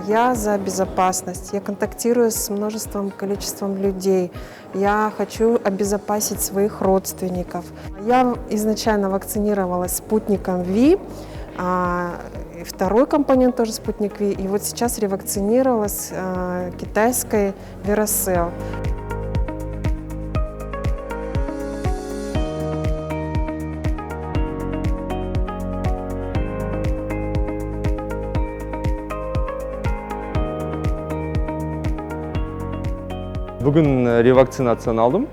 Я за безопасность. Я контактирую с множеством количеством людей. Я хочу обезопасить своих родственников. Я изначально вакцинировалась спутником Ви, и второй компонент тоже спутник Ви. И вот сейчас ревакцинировалась китайской Veracell. Бүгін ревакцинацияны алдым.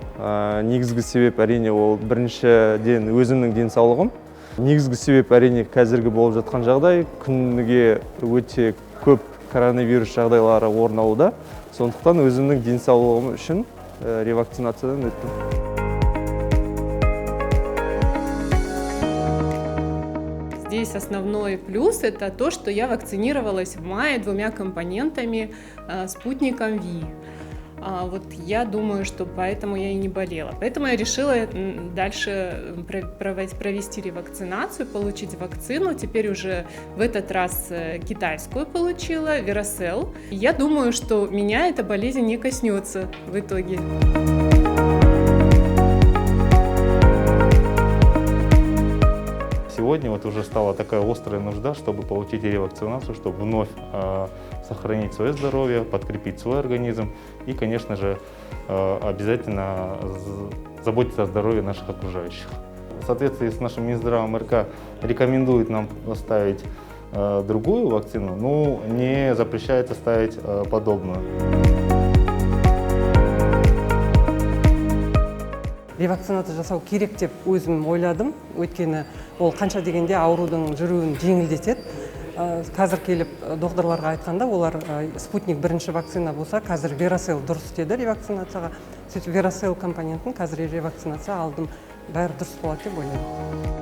Негізгі себеп әрине ол біріншіден өзімнің денсаулығым. Негізгі себеп әрине қазіргі болып жатқан жағдай, күніге өте көп коронавирус жағдайлары орын алуда. Сондықтан өзімнің денсаулығым үшін ревакцинациядан өттім. Здесь основной плюс – это то, что я вакцинировалась в мае 2 компонентами спутником Ви. Вот я думаю, что поэтому я и не болела. Поэтому я решила дальше провести ревакцинацию, получить вакцину. Теперь уже в этот раз китайскую получила, Veracell. Я думаю, что меня эта болезнь не коснется в итоге. Сегодня вот уже стала такая острая нужда, чтобы получить ревакцинацию, чтобы вновь сохранить свое здоровье, подкрепить свой организм и, конечно же, обязательно заботиться о здоровье наших окружающих. В соответствии с нашим Минздравом РК рекомендует нам ставить другую вакцину, но не запрещается ставить подобную. Ревакцинация жасау керек деп өзім ойладым. Өйткені ол қанша дегенде аурудың жүруін жеңілдетеді. Қазір келіп докторларға айтқанда, олар спутник бірінші вакцина болса, қазір Veracell дұрыс деді ревакцинацияға. Сөйтіп Veracell компонентін қазір ревакцинация алдым. Бәрі дұрыс болады деп ойлаймын.